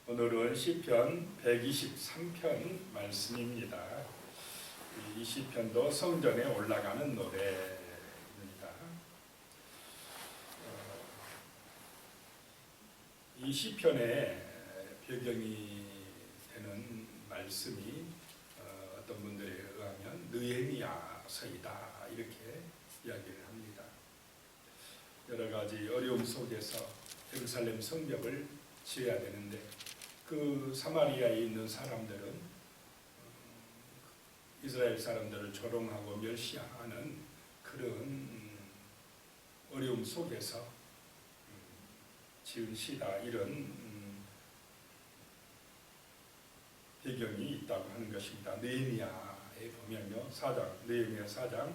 오늘은 시편 123편 말씀입니다. 이 시편도 성전에 올라가는 노래입니다. 이 시편의 배경이 되는 말씀이 어떤 분들에 의하면 느헤미야서이다 이렇게 이야기를 합니다. 여러 가지 어려움 속에서 예루살렘 성벽을 지어야 되는데 그 사마리아에 있는 사람들은 이스라엘 사람들을 조롱하고 멸시하는 그런 어려움 속에서 지은 시다, 이런 배경이 있다고 하는 것입니다. 느헤미야에 보면요, 느헤미야 4장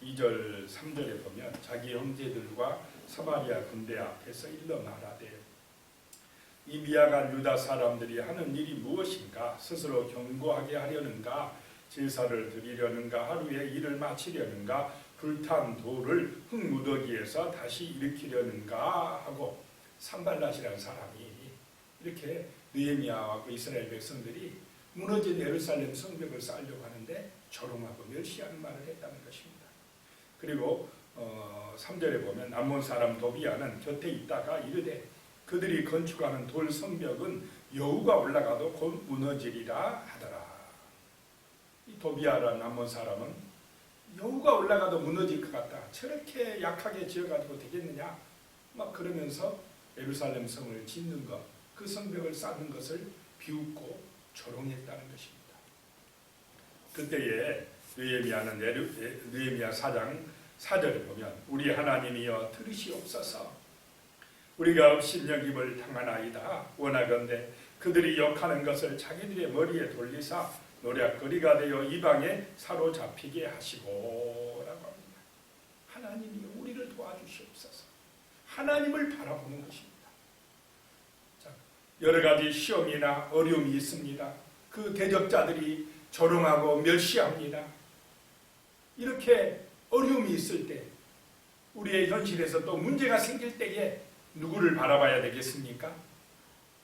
2절 3절에 보면 자기 형제들과 사마리아 군대 앞에서 일러 말하되 이 미약한 유다 사람들이 하는 일이 무엇인가? 스스로 견고하게 하려는가? 제사를 드리려는가? 하루에 일을 마치려는가? 불탄 돌을 흙무더기에서 다시 일으키려는가? 하고 산발랏이라는 사람이 이렇게 느헤미야와 그 이스라엘 백성들이 무너진 예루살렘 성벽을 쌓으려고 하는데 조롱하고 멸시하는 말을 했다는 것입니다. 그리고 3절에 보면 암몬 사람 도비야는 곁에 있다가 이르되 그들이 건축하는 돌 성벽은 여우가 올라가도 곧 무너지리라 하더라. 이 도비야라는 암몬 사람은 여우가 올라가도 무너질 것 같다. 저렇게 약하게 지어가지고 되겠느냐? 막 그러면서 예루살렘 성을 짓는 것, 그 성벽을 쌓는 것을 비웃고 조롱했다는 것입니다. 그때에 느헤미야 4장 4절에 보면 우리 하나님이여 들으시옵소서. 우리가 업신여김을 당하나이다. 원하건대 그들이 욕하는 것을 자기들의 머리에 돌리사 노략거리가 되어 이방에 사로잡히게 하시고 라고 합니다. 하나님이 우리를 도와주시옵소서. 하나님을 바라보는 것입니다. 자, 여러 가지 시험이나 어려움이 있습니다. 그 대적자들이 조롱하고 멸시합니다. 이렇게 어려움이 있을 때 우리의 현실에서 또 문제가 생길 때에 누구를 바라봐야 되겠습니까?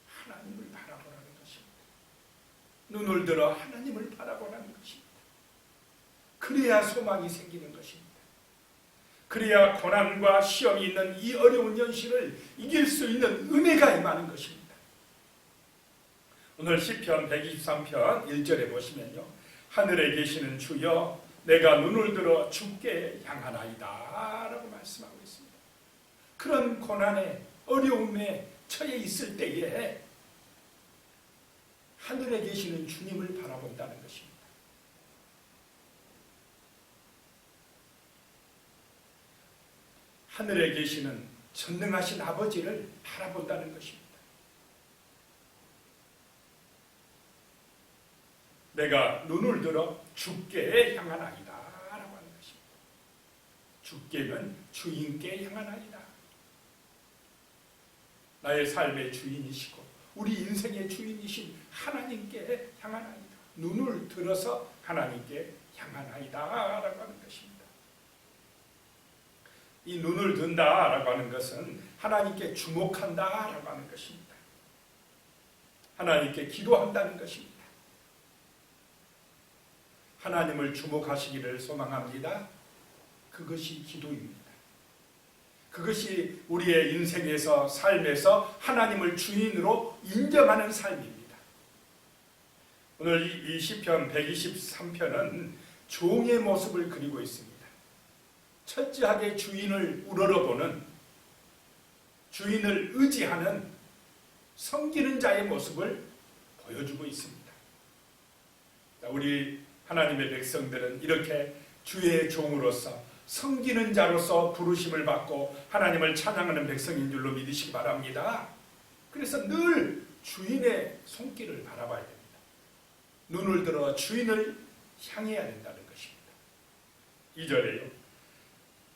하나님을 바라보라는 것입니다. 눈을 들어 하나님을 바라보라는 것입니다. 그래야 소망이 생기는 것입니다. 그래야 고난과 시험이 있는 이 어려운 현실을 이길 수 있는 은혜가 임하는 것입니다. 오늘 시편 123편 1절에 보시면요, 하늘에 계시는 주여 내가 눈을 들어 주께 향하나이다 라고 말씀하고 있습니다. 그런 고난에 어려움에 처해 있을 때에 하늘에 계시는 주님을 바라본다는 것입니다. 하늘에 계시는 전능하신 아버지를 바라본다는 것입니다. 내가 눈을 들어 주께 향하나이다 라고 하는 것입니다. 주께는 주인께 향하나이다. 나의 삶의 주인이시고 우리 인생의 주인이신 하나님께 향하나이다. 눈을 들어서 하나님께 향하나이다 라고 하는 것입니다. 이 눈을 든다 라고 하는 것은 하나님께 주목한다 라고 하는 것입니다. 하나님께 기도한다는 것입니다. 하나님을 주목하시기를 소망합니다. 그것이 기도입니다. 그것이 우리의 인생에서 삶에서 하나님을 주인으로 인정하는 삶입니다. 오늘 이 시편 123편은 종의 모습을 그리고 있습니다. 철저하게 주인을 우러러보는, 주인을 의지하는 섬기는 자의 모습을 보여주고 있습니다. 우리 하나님의 백성들은 이렇게 주의 종으로서 섬기는 자로서 부르심을 받고 하나님을 찬양하는 백성인 줄로 믿으시기 바랍니다. 그래서 늘 주인의 손길을 바라봐야 됩니다. 눈을 들어 주인을 향해야 된다는 것입니다. 2절에요.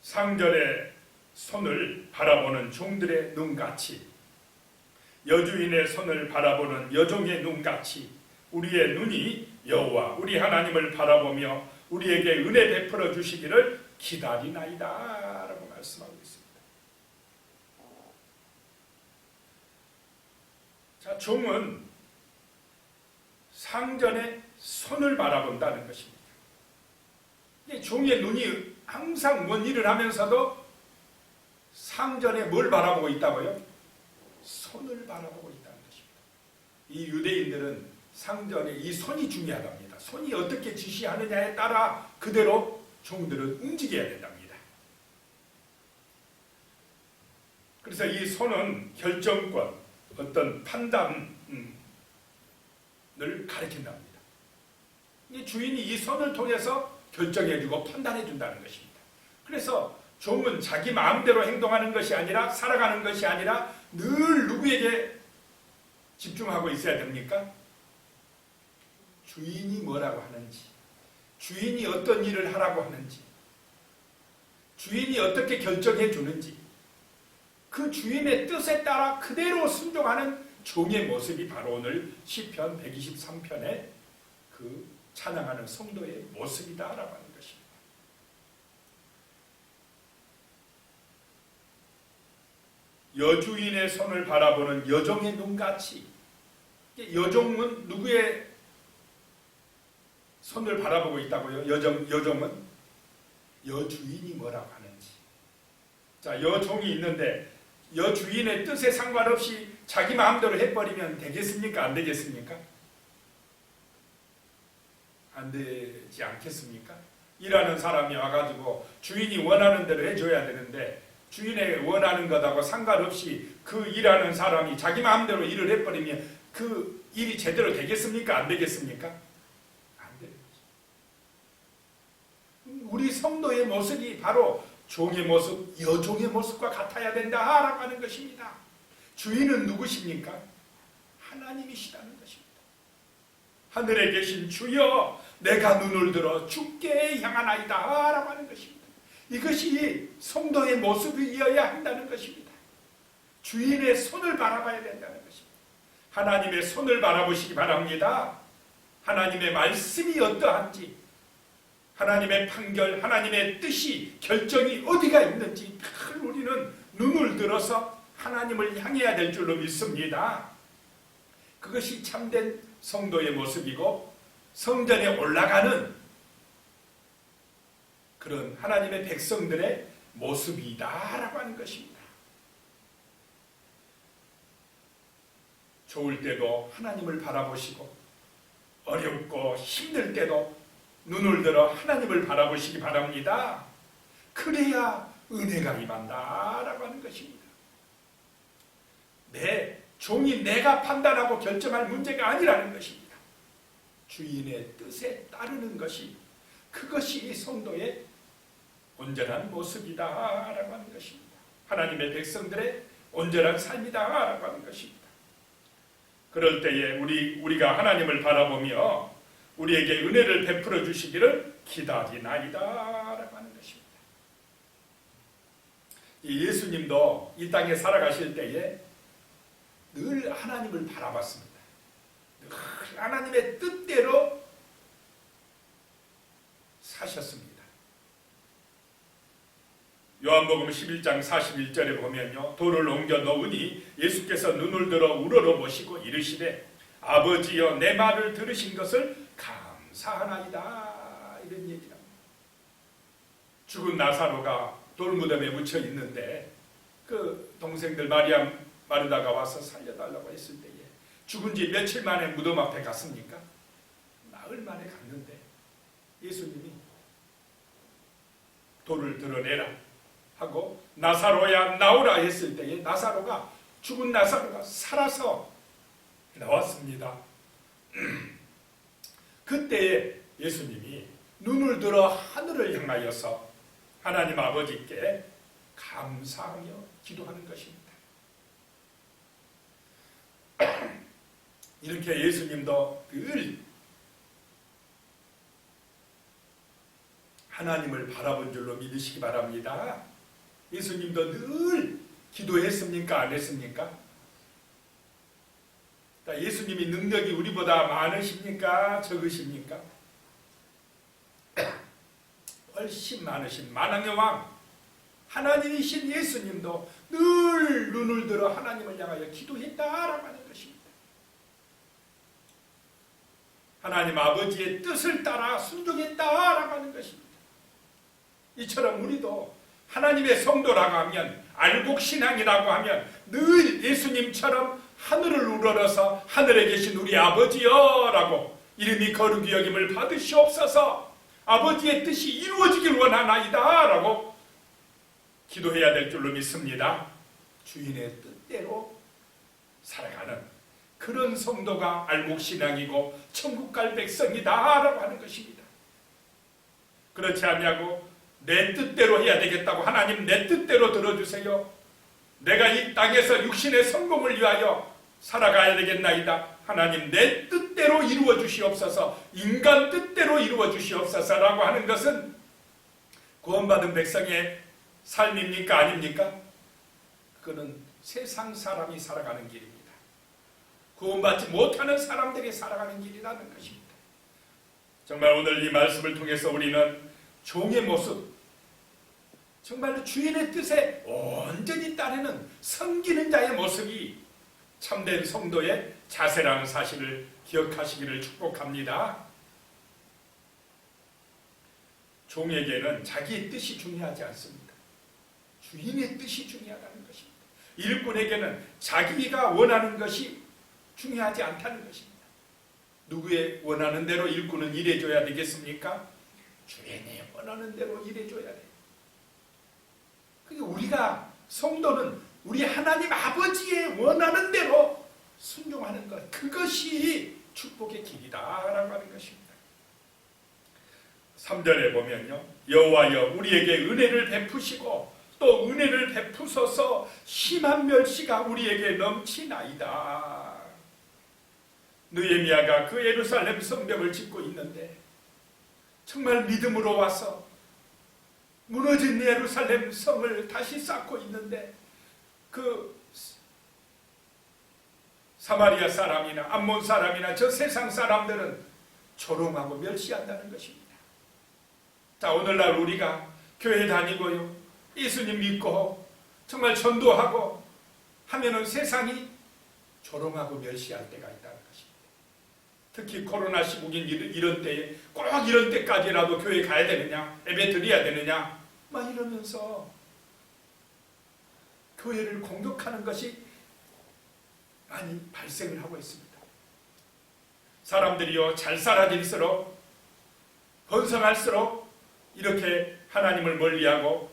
상절의 손을 바라보는 종들의 눈같이, 여주인의 손을 바라보는 여종의 눈같이 우리의 눈이 여호와 우리 하나님을 바라보며 우리에게 은혜 베풀어 주시기를 기다리나이다 라고 말씀하고 있습니다. 자, 종은 상전의 손을 바라본다는 것입니다. 종의 눈이 항상 뭔 일을 하면서도 상전에 뭘 바라보고 있다고요? 손을 바라보고 있다는 것입니다. 이 유대인들은 상전에 이 손이 중요하답니다. 손이 어떻게 지시하느냐에 따라 그대로 종들은 움직여야 된답니다. 그래서 이 손은 결정권, 어떤 판단을 가리킨답니다. 이 주인이 이 손을 통해서 결정해주고 판단해준다는 것입니다. 그래서 종은 자기 마음대로 행동하는 것이 아니라, 살아가는 것이 아니라 늘 누구에게 집중하고 있어야 됩니까? 주인이 뭐라고 하는지, 주인이 어떤 일을 하라고 하는지, 주인이 어떻게 결정해 주는지, 그 주인의 뜻에 따라 그대로 순종하는 종의 모습이 바로 오늘 시편 123편의 그 찬양하는 성도의 모습이다라고 하는 것입니다. 여주인의 손을 바라보는 여종의 눈같이, 여종은 누구의 손을 바라보고 있다고요? 여종은 여주인이 뭐라고 하는지. 자, 여종이 있는데 여주인의 뜻에 상관없이 자기 마음대로 해버리면 되겠습니까? 안 되겠습니까? 안 되지 않겠습니까? 일하는 사람이 와가지고 주인이 원하는 대로 해줘야 되는데 주인의 원하는 것하고 상관없이 그 일하는 사람이 자기 마음대로 일을 해버리면 그 일이 제대로 되겠습니까? 안 되겠습니까? 안 되는 거죠. 우리 성도의 모습이 바로 종의 모습, 여종의 모습과 같아야 된다라고 하는 것입니다. 주인은 누구십니까? 하나님이시라는 것입니다. 하늘에 계신 주여, 내가 눈을 들어 주께 향하나이다 라고 하는 것입니다. 이것이 성도의 모습이어야 한다는 것입니다. 주인의 손을 바라봐야 된다는 것입니다. 하나님의 손을 바라보시기 바랍니다. 하나님의 말씀이 어떠한지, 하나님의 판결, 하나님의 뜻이, 결정이 어디가 있는지 늘 우리는 눈을 들어서 하나님을 향해야 될 줄로 믿습니다. 그것이 참된 성도의 모습이고 성전에 올라가는 그런 하나님의 백성들의 모습이다라고 하는 것입니다. 좋을 때도 하나님을 바라보시고 어렵고 힘들 때도 눈을 들어 하나님을 바라보시기 바랍니다. 그래야 은혜가 임한다라고 하는 것입니다. 내 종이 내가 판단하고 결정할 문제가 아니라는 것입니다. 주인의 뜻에 따르는 것이, 그것이 성도의 온전한 모습이다라고 하는 것입니다. 하나님의 백성들의 온전한 삶이다라고 하는 것입니다. 그럴 때에 우리가 하나님을 바라보며 우리에게 은혜를 베풀어 주시기를 기다리나이다라고 하는 것입니다. 예수님도 이 땅에 살아가실 때에 늘 하나님을 바라봤습니다. 늘 하나님의 뜻대로 사셨습니다. 요한복음 11장 41절에 보면요, 돌을 옮겨 놓으니 예수께서 눈을 들어 우러러 보시고 이르시되 아버지여, 내 말을 들으신 것을 감사하나이다, 이런 얘기랍니다. 죽은 나사로가 돌무덤에 묻혀 있는데 그 동생들 마리아 마르다가 와서 살려달라고 했을 때에 죽은 지 며칠 만에 무덤 앞에 갔습니까? 나흘 만에 갔는데 예수님이 돌을 드러내라 하고 나사로야 나오라 했을 때에 죽은 나사로가 살아서 나왔습니다. 그때에 예수님이 눈을 들어 하늘을 향하여서 하나님 아버지께 감사하며 기도하는 것입니다. 이렇게 예수님도 늘 하나님을 바라본 줄로 믿으시기 바랍니다. 예수님도 늘 기도했습니까? 안 했습니까? 예수님이 능력이 우리보다 많으십니까? 적으십니까? 훨씬 많으신 만왕의 왕 하나님이신 예수님도 늘 눈을 들어 하나님을 향하여 기도했다라고 하는 것입니다. 하나님 아버지의 뜻을 따라 순종했다라고 하는 것입니다. 이처럼 우리도 하나님의 성도라고 하면, 알곡신앙이라고 하면 늘 예수님처럼 하늘을 우러러서 하늘에 계신 우리 아버지여 라고 이름이 거룩히 여김을 받으시옵소서, 아버지의 뜻이 이루어지길 원하나이다 라고 기도해야 될 줄로 믿습니다. 주인의 뜻대로 살아가는 그런 성도가 알곡신앙이고 천국 갈 백성이다 라고 하는 것입니다. 그렇지 않냐고 내 뜻대로 해야 되겠다고, 하나님 내 뜻대로 들어주세요, 내가 이 땅에서 육신의 성공을 위하여 살아가야 되겠나이다, 하나님 내 뜻대로 이루어 주시옵소서, 인간 뜻대로 이루어 주시옵소서라고 하는 것은 구원받은 백성의 삶입니까? 아닙니까? 그거는 세상 사람이 살아가는 길입니다. 구원받지 못하는 사람들이 살아가는 길이라는 것입니다. 정말 오늘 이 말씀을 통해서 우리는 종의 모습, 정말로 주인의 뜻에 온전히 따르는 섬기는 자의 모습이 참된 성도의 자세라는 사실을 기억하시기를 축복합니다. 종에게는 자기의 뜻이 중요하지 않습니다. 주인의 뜻이 중요하다는 것입니다. 일꾼에게는 자기가 원하는 것이 중요하지 않다는 것입니다. 누구의 원하는 대로 일꾼은 일해줘야 되겠습니까? 주인의 원하는 대로 일해줘야 돼요. 그러니까 우리가, 성도는 우리 하나님 아버지의 원하는 대로 순종하는 것, 그것이 축복의 길이다라고 하는 것입니다. 3절에 보면요, 여호와여 우리에게 은혜를 베푸시고 또 은혜를 베푸소서, 심한 멸시가 우리에게 넘치나이다. 느헤미야가 그 예루살렘 성벽을 짓고 있는데 정말 믿음으로 와서 무너진 예루살렘 성을 다시 쌓고 있는데, 그 사마리아 사람이나 암몬 사람이나 저 세상 사람들은 조롱하고 멸시한다는 것입니다. 자, 오늘날 우리가 교회 다니고요, 예수님 믿고 정말 전도하고 하면은 세상이 조롱하고 멸시할 때가 있다는 것입니다. 특히 코로나 시국인 이런 때에 꼭 이런 때까지라도 교회 가야 되느냐, 예배 드려야 되느냐 막 이러면서 교회를 공격하는 것이 많이 발생을 하고 있습니다. 사람들이요, 잘 살아질수록, 번성할수록 이렇게 하나님을 멀리하고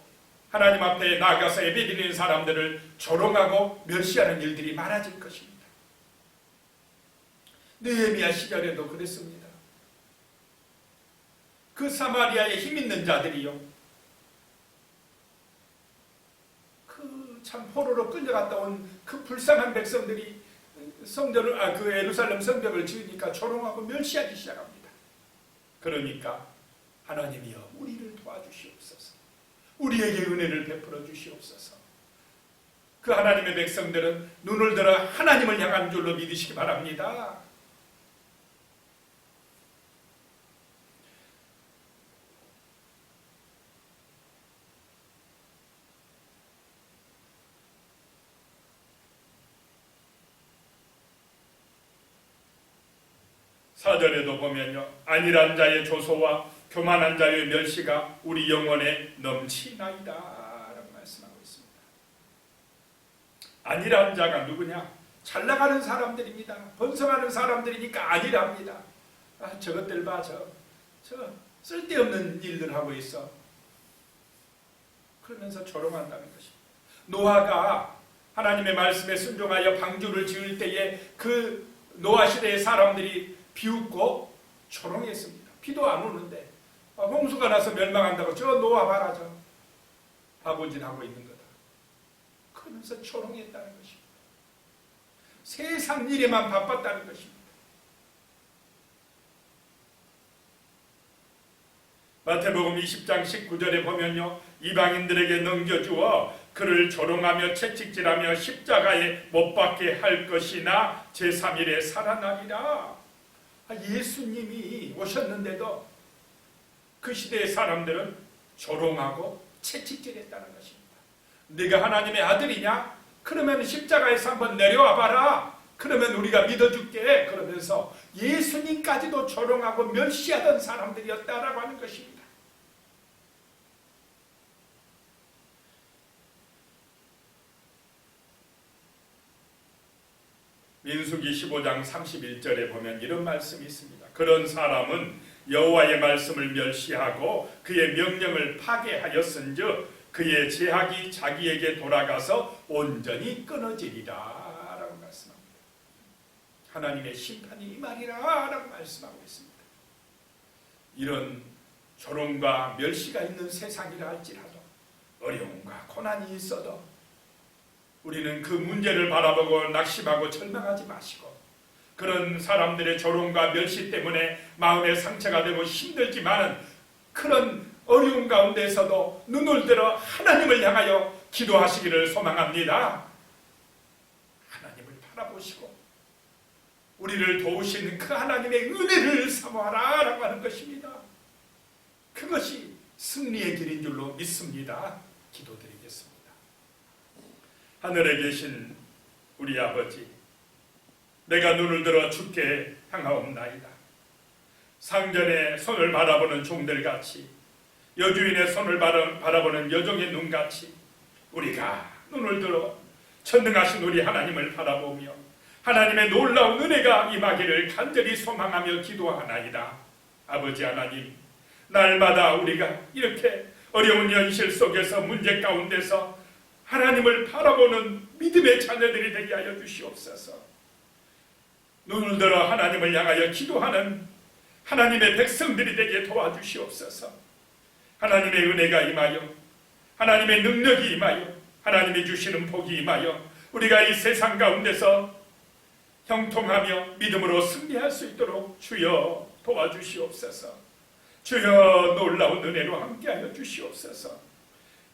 하나님 앞에 나아가서 예배드리는 사람들을 조롱하고 멸시하는 일들이 많아질 것입니다. 느헤미야 시절에도 그랬습니다. 그 사마리아의 힘있는 자들이요, 참 포로로 끌려갔다 온 그 불쌍한 백성들이 성전을, 그 예루살렘 성벽을 지으니까 조롱하고 멸시하기 시작합니다. 그러니까 하나님이여 우리를 도와주시옵소서, 우리에게 은혜를 베풀어 주시옵소서. 그 하나님의 백성들은 눈을 들어 하나님을 향한 줄로 믿으시기 바랍니다. 사절에도 보면요, 안일한 자의 조소와 교만한 자의 멸시가 우리 영혼에 넘치나이다 라고 말씀하고 있습니다. 안일한 자가 누구냐? 잘 나가는 사람들입니다. 번성하는 사람들이니까 안일합니다. 아, 저것들 봐, 저 쓸데없는 일들 하고 있어, 그러면서 조롱한다는 것입니다. 노아가 하나님의 말씀에 순종하여 방주를 지을 때에 그 노아 시대의 사람들이 비웃고 조롱했습니다. 비도 안 오는데 홍수가 나서 멸망한다고, 저 노아 봐라, 저 바보짓 하고 있는 거다, 그러면서 조롱했다는 것입니다. 세상 일에만 바빴다는 것입니다. 마태복음 20장 19절에 보면요, 이방인들에게 넘겨주어 그를 조롱하며 채찍질하며 십자가에 못 박게 할 것이나 제3일에 살아나리라. 예수님이 오셨는데도 그 시대의 사람들은 조롱하고 채찍질했다는 것입니다. 네가 하나님의 아들이냐? 그러면 십자가에서 한번 내려와 봐라. 그러면 우리가 믿어줄게. 그러면서 예수님까지도 조롱하고 멸시하던 사람들이었다라고 하는 것입니다. 민수기 15장 31절에 보면 이런 말씀이 있습니다. 그런 사람은 여호와의 말씀을 멸시하고 그의 명령을 파괴하였은즉 그의 제약이 자기에게 돌아가서 온전히 끊어지리라 라고 말씀합니다. 하나님의 심판이 임하리라 라고 말씀하고 있습니다. 이런 조롱과 멸시가 있는 세상이라 할지라도 어려움과 고난이 있어도 우리는 그 문제를 바라보고 낙심하고 절망하지 마시고, 그런 사람들의 조롱과 멸시 때문에 마음의 상처가 되고 힘들지만은 그런 어려움 가운데서도 눈을 들어 하나님을 향하여 기도하시기를 소망합니다. 하나님을 바라보시고 우리를 도우시는 그 하나님의 은혜를 사모하라 라고 하는 것입니다. 그것이 승리의 길인 줄로 믿습니다. 기도드리겠습니다. 하늘에 계신 우리 아버지, 내가 눈을 들어 주께 향하옵나이다. 상전의 손을 바라보는 종들같이, 여주인의 손을 바라보는 여종의 눈같이 우리가 눈을 들어 전능하신 우리 하나님을 바라보며 하나님의 놀라운 은혜가 임하기를 간절히 소망하며 기도하나이다. 아버지 하나님, 날마다 우리가 이렇게 어려운 현실 속에서 문제 가운데서 하나님을 바라보는 믿음의 자녀들이 되게 하여 주시옵소서. 눈을 들어 하나님을 향하여 기도하는 하나님의 백성들이 되게 도와주시옵소서. 하나님의 은혜가 임하여, 하나님의 능력이 임하여, 하나님이 주시는 복이 임하여 우리가 이 세상 가운데서 형통하며 믿음으로 승리할 수 있도록 주여 도와주시옵소서. 주여 놀라운 은혜로 함께하여 주시옵소서.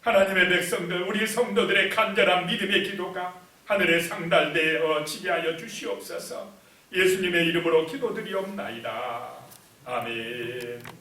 하나님의 백성들, 우리 성도들의 간절한 믿음의 기도가 하늘에 상달되어 지게 하여 주시옵소서. 예수님의 이름으로 기도드리옵나이다. 아멘.